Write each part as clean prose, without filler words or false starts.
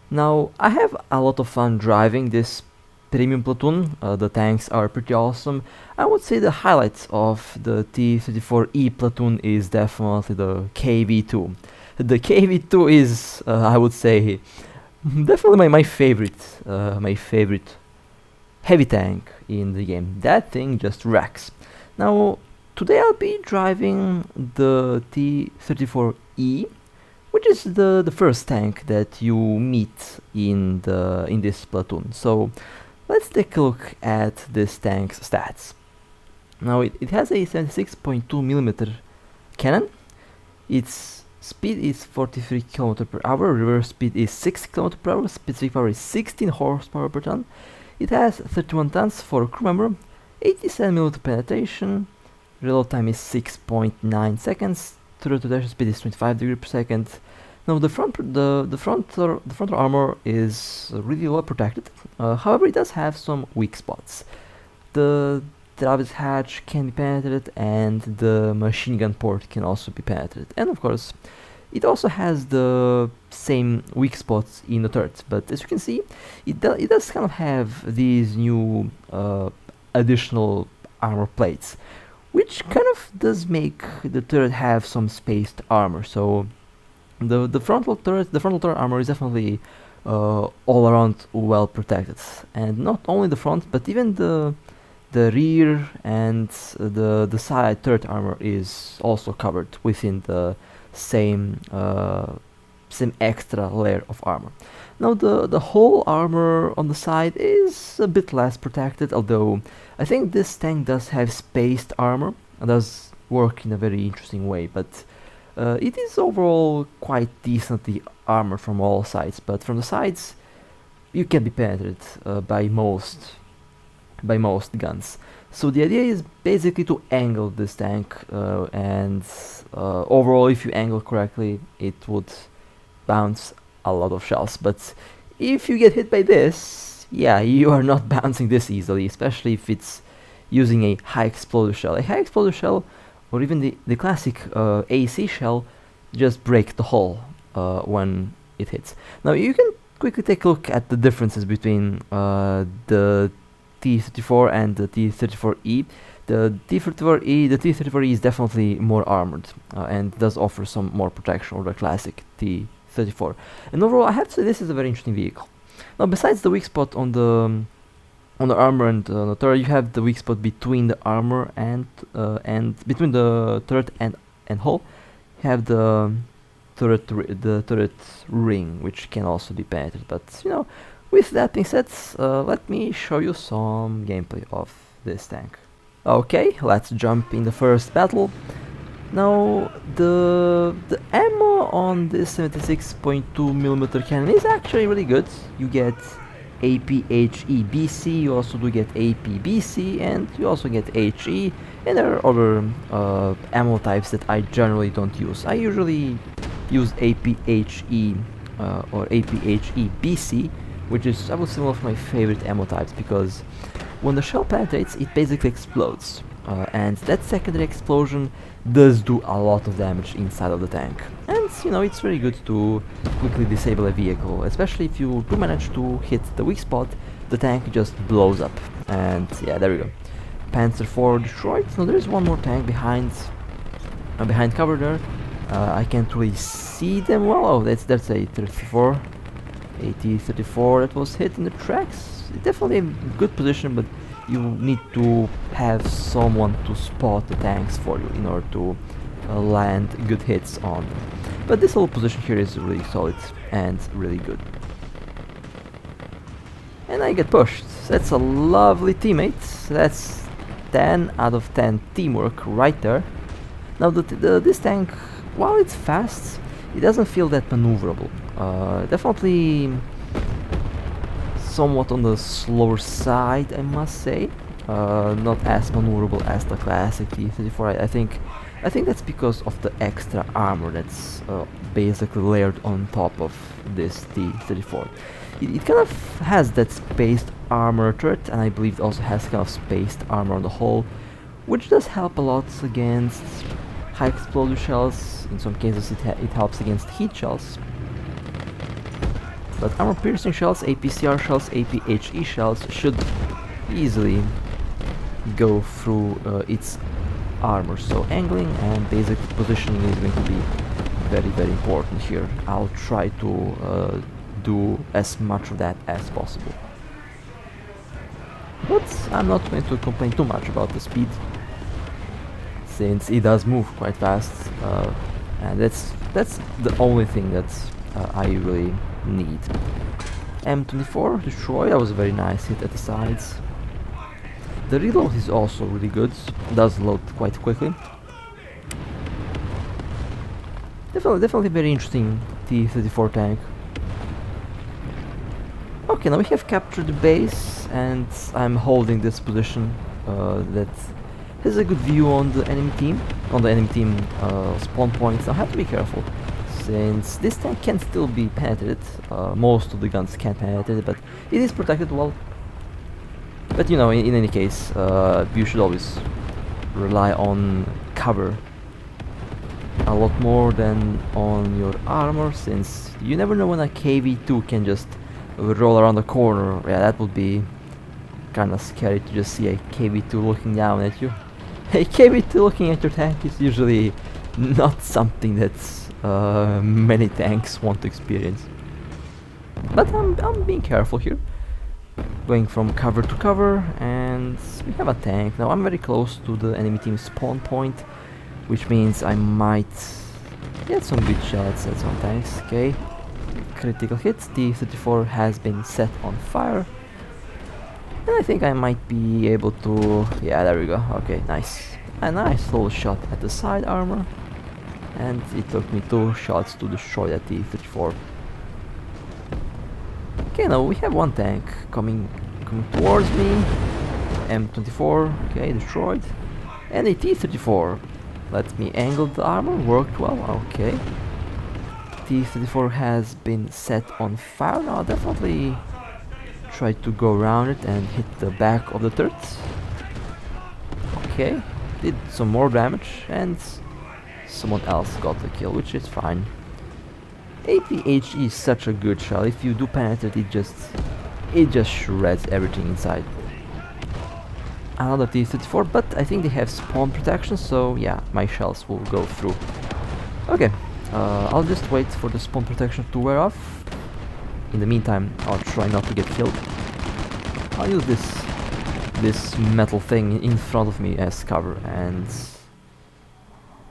Now, I have a lot of fun driving this premium platoon. The tanks are pretty awesome. I would say the highlights of the T-34E platoon is definitely the KV-2. The KV-2 is, I would say, definitely my favorite heavy tank in the game. That thing just wrecks. Now, today I'll be driving the T-34E, which is the first tank that you meet in this platoon. So let's take a look at this tank's stats. Now it has a 76.2 millimeter cannon. Its speed is 43 km per hour, reverse speed is 6 km per hour, specific power is 16 horsepower per ton. It has 31 tons for a crew member, 87 mm penetration, reload time is 6.9 seconds, turret rotation speed is 25 degrees per second. Now the front armor is really well protected. However, it does have some weak spots. The Travis hatch can be penetrated, and the machine gun port can also be penetrated. And of course, it also has the same weak spots in the turret. But as you can see, it does kind of have these new additional armor plates, which kind of does make the turret have some spaced armor. So the frontal turret armor is definitely all around well protected, and not only the front, but even the rear and the side turret armor is also covered within the same extra layer of armor. Now the whole armor on the side is a bit less protected, although I think this tank does have spaced armor and does work in a very interesting way, but it is overall quite decently armored from all sides. But from the sides, you can be penetrated by most guns. So the idea is basically to angle this tank, and overall, if you angle correctly, it would bounce a lot of shells. But if you get hit by this, yeah, you are not bouncing this easily, especially if it's using a high explosive shell. A high explosive shell, or even the classic AC shell, just break the hull when it hits. Now you can quickly take a look at the differences between the T-34 and the T-34E. The T-34E is definitely more armored and does offer some more protection over the classic T-34. And overall, I have to say this is a very interesting vehicle. Now, besides the weak spot on the armor and the turret, you have the weak spot between the armor and between the turret and hull. You have the turret ring, which can also be penetrated. But you know, with that being said, let me show you some gameplay of this tank. Okay, let's jump in the first battle. Now the ammo on this 76.2mm cannon is actually really good. You get APHE BC, you also do get AP BC, and you also get HE, and there are other ammo types that I generally don't use. I usually use APHE or APHE BC, which is, I would say, one of my favorite ammo types, because when the shell penetrates, it basically explodes, and that secondary explosion does do a lot of damage inside of the tank. And you know, it's very good to quickly disable a vehicle, especially if you do manage to hit the weak spot. The tank just blows up, and yeah, there we go. Panzer IV destroyed. Now there's one more tank behind cover there. I can't really see them well. Oh, that's a 34. AT-34 that was hit in the tracks. It's definitely a good position, but you need to have someone to spot the tanks for you in order to land good hits on them. But this whole position here is really solid and really good. And I get pushed. That's a lovely teammate. That's 10 out of 10 teamwork right there. Now this tank, while it's fast, it doesn't feel that maneuverable. Definitely somewhat on the slower side, I must say. Not as maneuverable as the classic T-34. I think that's because of the extra armor that's basically layered on top of this T-34. It kind of has that spaced armor turret, and I believe it also has kind of spaced armor on the hull, which does help a lot against high explosive shells. In some cases it helps against heat shells. But armor piercing shells, APCR shells, APHE shells should easily go through its armor. So angling and basic positioning is going to be very, very important here. I'll try to do as much of that as possible. But I'm not going to complain too much about the speed, since it does move quite fast, and that's the only thing that I really need. M24 destroy, that was a very nice hit at the sides. The reload is also really good, does load quite quickly. Definitely very interesting T-34 tank. Okay, now we have captured the base, and I'm holding this position that has a good view on the enemy team, spawn points. I have to be careful, since this tank can still be penetrated. Most of the guns can penetrate it, but it is protected well. But you know, in any case, you should always rely on cover a lot more than on your armor, since you never know when a KV-2 can just roll around the corner. Yeah, that would be kinda scary to just see a KV-2 looking down at you. A KV-2 looking at your tank is usually not something that many tanks want to experience. But I'm being careful here, going from cover to cover, and we have a tank. Now I'm very close to the enemy team's spawn point, which means I might get some good shots at some tanks. Okay, critical hit. T-34 has been set on fire, and I think I might be able to... yeah, there we go. Okay, nice. A nice little shot at the side armor, and it took me 2 shots to destroy that T-34. Okay, now we have one tank coming towards me. M24, okay, destroyed. And a T-34. Let me angle the armor, worked well, okay. T-34 has been set on fire. Now I'll definitely try to go around it and hit the back of the turret. Okay, did some more damage, and someone else got the kill, which is fine. APHE is such a good shell. If you do penetrate, it just shreds everything inside. Another T-34, but I think they have spawn protection, so yeah, my shells will go through. Okay, I'll just wait for the spawn protection to wear off. In the meantime, I'll try not to get killed. I'll use this metal thing in front of me as cover, and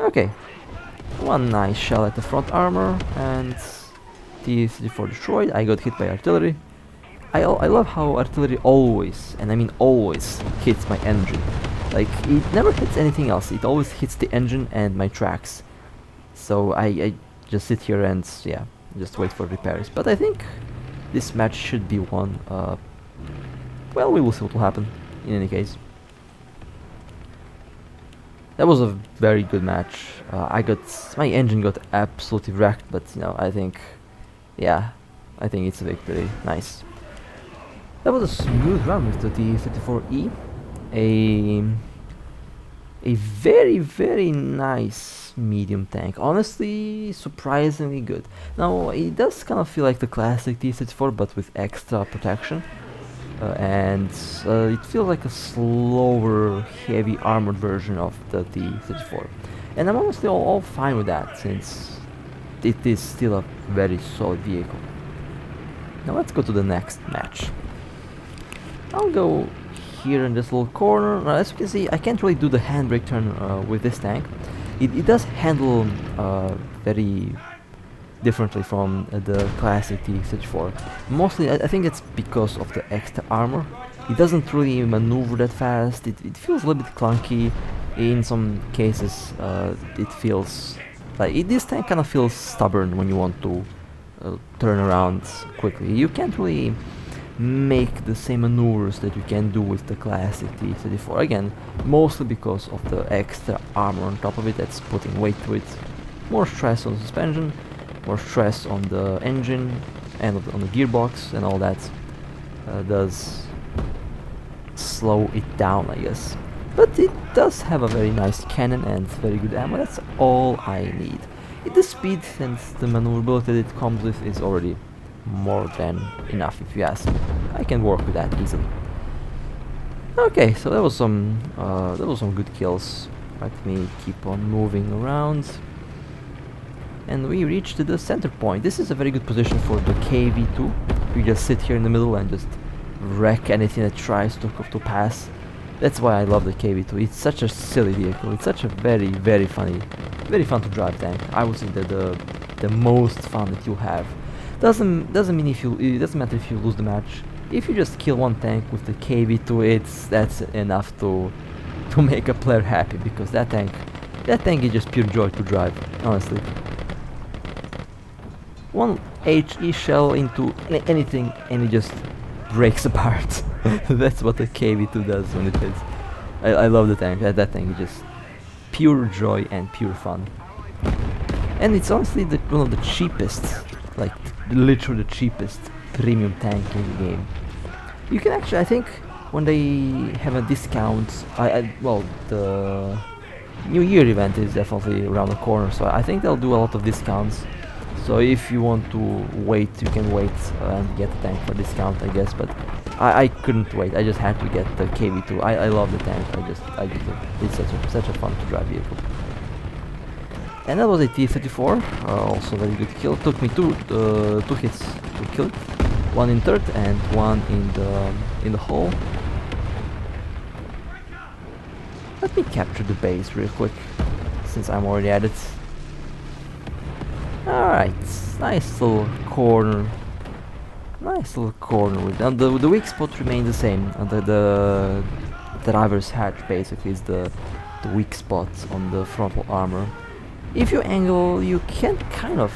okay, one nice shell at the front armor, and T-34 destroyed. I got hit by artillery. I love how artillery always, and I mean always, hits my engine. Like, it never hits anything else, it always hits the engine and my tracks. So I just sit here and, yeah, just wait for repairs. But I think this match should be won. Well, we will see what will happen, in any case. That was a very good match. My engine got absolutely wrecked, but you know, I think, yeah, I think it's a victory. Nice. That was a smooth run with the T-34E. A very, very nice medium tank. Honestly, surprisingly good. Now, it does kind of feel like the classic T-34, but with extra protection. And it feels like a slower, heavy armored version of the T-34. And I'm honestly all fine with that, since it is still a very solid vehicle. Now let's go to the next match. I'll go here in this little corner. Now, as you can see, I can't really do the handbrake turn with this tank. It does handle very differently from the classic T-34. Mostly, I think it's because of the extra armor. It doesn't really maneuver that fast. It feels a little bit clunky. In some cases, it feels like this tank kind of feels stubborn when you want to turn around quickly. You can't really make the same maneuvers that you can do with the classic T-34. Again, mostly because of the extra armor on top of it that's putting weight to it. More stress on the suspension, more stress on the engine and on the gearbox, and all that does slow it down, I guess. But it does have a very nice cannon and very good ammo. That's all I need. The speed and the maneuverability that it comes with is already more than enough, if you ask me. I can work with that easily. Okay, so that was some good kills. Let me keep on moving around. And we reached the center point. This is a very good position for the KV-2. You just sit here in the middle and just wreck anything that tries to pass. That's why I love the KV-2. It's such a silly vehicle. It's such a very fun to drive tank. I would say that the most fun that you have. Doesn't mean it doesn't matter if you lose the match. If you just kill one tank with the KV-2, that's enough to make a player happy, because that tank is just pure joy to drive, honestly. One HE shell into anything and it just breaks apart. That's what the KV-2 does when it hits. I love the tank. That tank is just pure joy and pure fun. And it's honestly one of the cheapest, like literally the cheapest premium tank in the game. You can actually, I think, when they have a discount, well, the New Year event is definitely around the corner, so I think they'll do a lot of discounts. So if you want to wait, you can wait and get the tank for discount, I guess. But I couldn't wait. I just had to get the KV-2. I love the tank. It's such a fun to drive vehicle. And that was a T-34, also very good kill. Took me two hits to kill it. One in third and one in the hull. Let me capture the base real quick, since I'm already at it. Alright, nice little corner. Nice little corner with the weak spot remains the same. The driver's hatch basically is the weak spot on the frontal armor. If you angle, you can kind of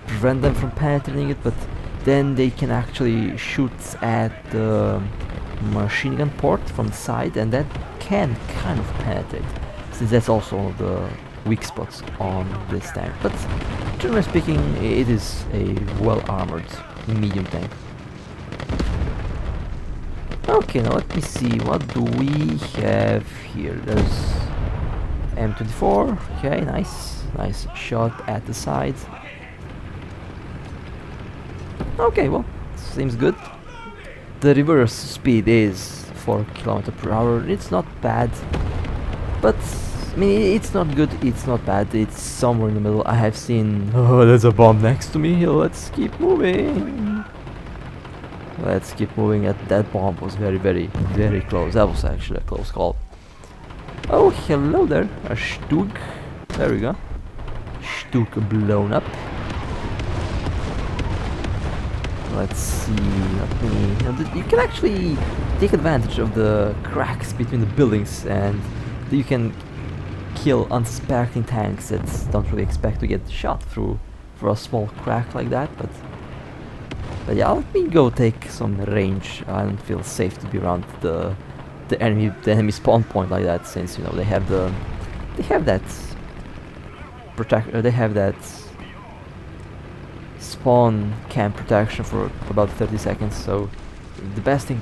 prevent them from penetrating it, but then they can actually shoot at the machine gun port from the side, and that can kind of penetrate, since that's also one of the weak spots on this tank. But generally speaking, it is a well-armored medium tank. Okay, now let me see, what do we have here? There's M24, okay, nice shot at the side. Okay, well, seems good. The reverse speed is 4 km/h. It's not bad, but I mean, it's not good, it's not bad, it's somewhere in the middle. I have seen... Oh, there's a bomb next to me. Let's keep moving. Let's keep moving. That bomb was very close. That was actually a close call. Oh, hello there. A Stug. There we go. Stug blown up. Let's see. You can actually take advantage of the cracks between the buildings, and you can kill unsuspecting tanks that don't really expect to get shot through for a small crack like that. But yeah, let me go take some range. I don't feel safe to be around the enemy spawn point like that, since you know they have that spawn camp protection for about 30 seconds. So the best thing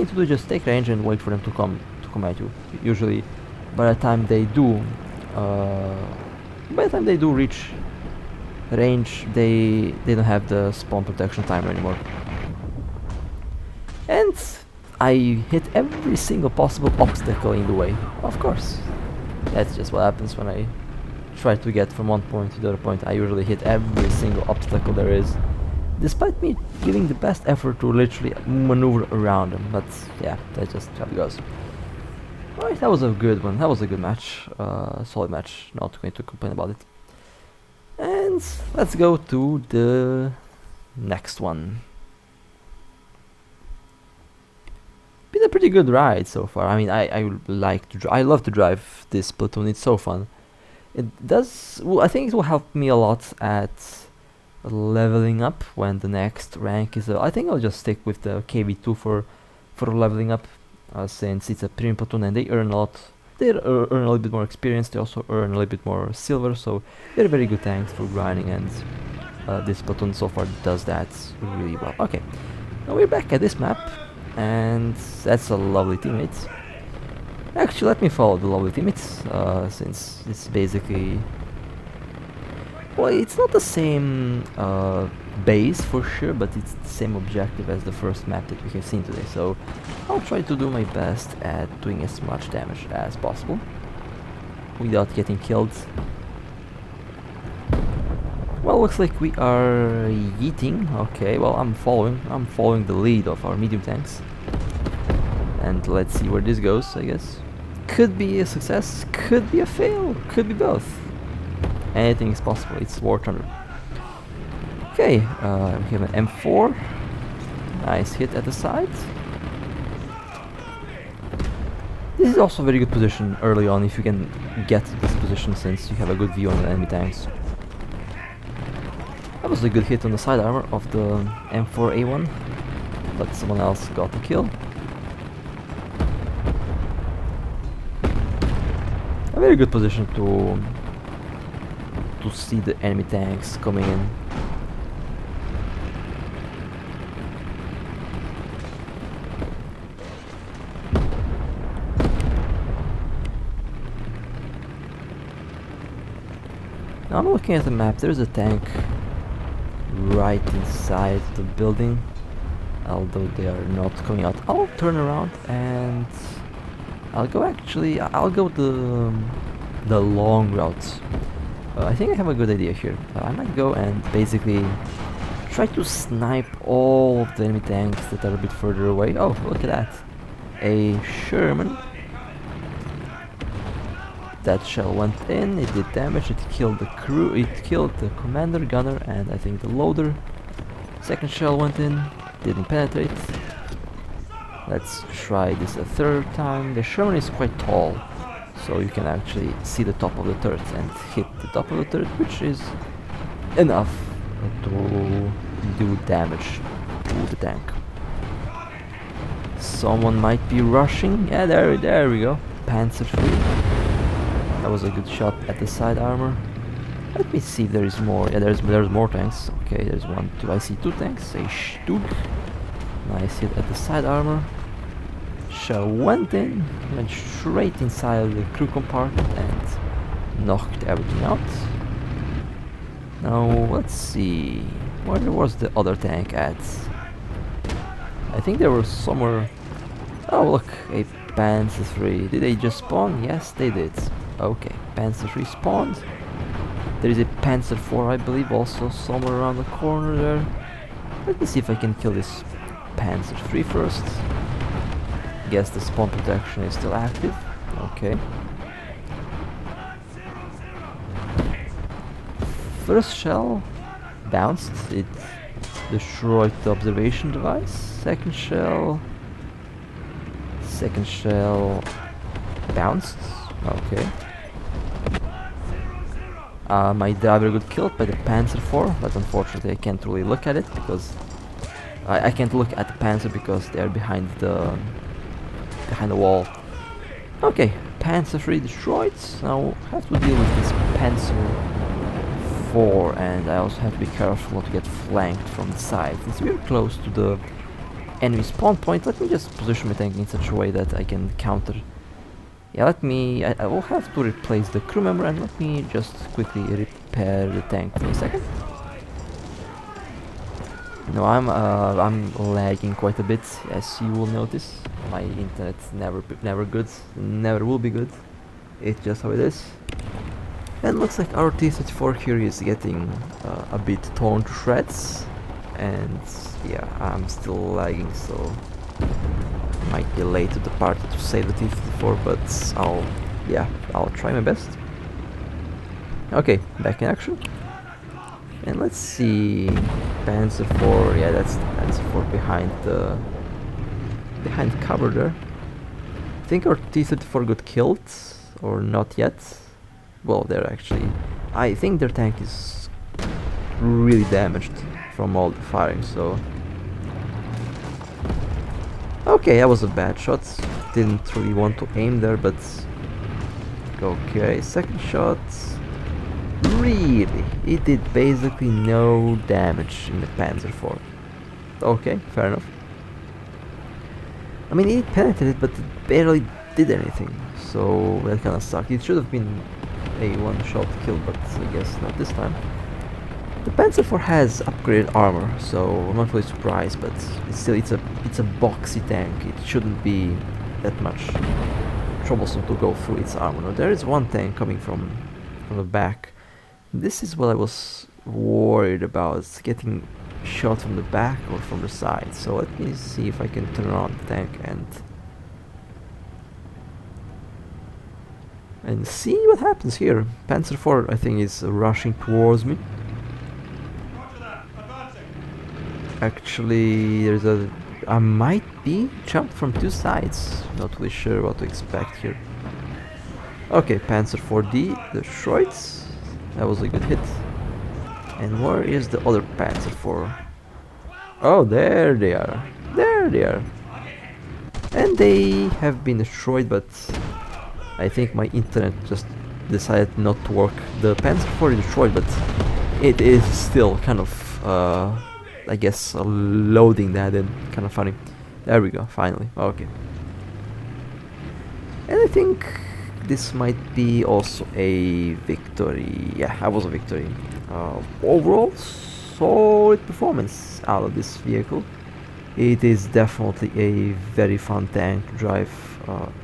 to do is just take range and wait for them to come at you. Usually by the time they do reach range, they don't have the spawn protection timer anymore. And I hit every single possible obstacle in the way. Of course, that's just what happens when I try to get from one point to the other point. I usually hit every single obstacle there is, despite me giving the best effort to literally maneuver around them. But yeah, that's just how it goes. Alright, that was a good one. That was a good match. Solid match. Not going to complain about it. And let's go to the next one. Been a pretty good ride so far. I mean, I love to drive this platoon. It's so fun. It does. Well, I think it will help me a lot at leveling up when the next rank is. I think I'll just stick with the KV-2 for leveling up, since it's a premium platoon and they earn a lot. They earn a little bit more experience. They also earn a little bit more silver. So they're very good tanks for grinding, and this platoon so far does that really well. Okay, now we're back at this map. And that's a lovely teammate. Actually, let me follow the lovely teammates, since it's basically Well, it's not the same base for sure, but it's the same objective as the first map that we have seen today, so I'll try to do my best at doing as much damage as possible without getting killed. Well, looks like we are yeeting. Okay, well, I'm following the lead of our medium tanks. And let's see where this goes, I guess. Could be a success, could be a fail, could be both. Anything is possible, it's War Thunder. Okay, we have an M4. Nice hit at the side. This is also a very good position early on if you can get to this position, since you have a good view on the enemy tanks. That was a good hit on the side armor of the M4A1, but someone else got the kill. A very good position to see the enemy tanks coming in. Now I'm looking at the map. There's a tank right inside the building, although they are not coming out. I'll turn around and I'll go the long route. I think I have a good idea here. I might go and basically try to snipe all of the enemy tanks that are a bit further away. Oh, look at that. A Sherman. That shell went in, it did damage, it killed the crew, it killed the commander, gunner, and I think the loader. Second shell went in, didn't penetrate. Let's try this a third time. The Sherman is quite tall, so you can actually see the top of the turret and hit the top of the turret, which is enough to do damage to the tank. Someone might be rushing. Yeah, there we go. Panzer III. That was a good shot at the side armor. Let me see if there is more. Yeah, there's more tanks. Okay, there's one, two. I see two tanks. A Stug. Nice hit at the side armor. Shell went in, went straight inside the crew compartment and knocked everything out. Now let's see, where was the other tank at? I think they were somewhere. Oh look, a Panzer III. Did they just spawn? Yes, they did. Okay, Panzer III spawned. There is a Panzer IV, I believe, also somewhere around the corner there. Let me see if I can kill this Panzer III first. Guess the spawn protection is still active. Okay. First shell bounced. It destroyed the observation device. Second shell bounced. Okay. My driver got killed by the Panzer IV, but unfortunately I can't really look at it because I can't look at the Panzer because they are behind the wall. Okay, Panzer III destroyed. Now I have to deal with this Panzer IV, and I also have to be careful not to get flanked from the side. Since we are close to the enemy spawn point, let me just position my tank in such a way that I can counter. Yeah, I will have to replace the crew member, and let me just quickly repair the tank for a second. No, I'm lagging quite a bit, as you will notice. My internet's never good, never will be good. It's just how it is. And looks like our T-34 here is getting a bit torn to shreds, and yeah, I'm still lagging, so might be late to the party to save the T-34, but I'll try my best. Okay, back in action. And let's see, Panzer IV, yeah, that's the Panzer IV behind cover there. I think our T-34 got killed, or not yet. Well, I think their tank is really damaged from all the firing, so... Okay, that was a bad shot. Didn't really want to aim there, but... Okay, second shot... Really? It did basically no damage in the Panzer IV. Okay, fair enough. I mean, it penetrated, but it barely did anything, so that kinda sucked. It should have been a one-shot kill, but I guess not this time. The Panzer IV has upgraded armor, so I'm not really surprised, but it's a boxy tank. It shouldn't be that much troublesome to go through its armor. Now, there is one tank coming from the back. This is what I was worried about, getting shot from the back or from the side. So let me see if I can turn around the tank and see what happens here. Panzer IV, I think, is rushing towards me. Actually, I might be jumped from two sides. Not really sure what to expect here. Okay, Panzer IV-D destroyed. That was a good hit. And where is the other Panzer IV? Oh, there they are. There they are. And they have been destroyed, but I think my internet just decided not to work. The Panzer IV is destroyed, but it is still kind of I guess loading that in. Kind of funny. There we go, finally. Okay. And I think this might be also a victory. Yeah, that was a victory. Overall, solid performance out of this vehicle. It is definitely a very fun tank to drive,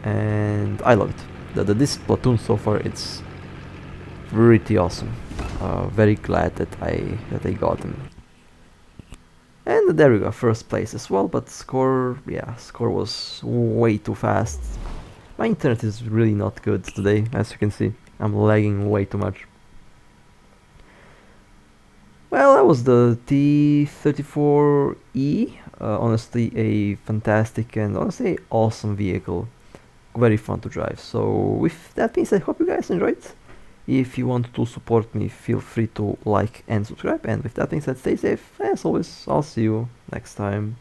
and I love it. This platoon so far, it's pretty awesome. Very glad that I got them. And there we go, first place as well, but score was way too fast. My internet is really not good today, as you can see. I'm lagging way too much. Well, that was the T-34E. Honestly, a fantastic and honestly awesome vehicle. Very fun to drive. So with that being said, I hope you guys enjoyed. If you want to support me, feel free to like and subscribe. And with that being said, stay safe. As always, I'll see you next time.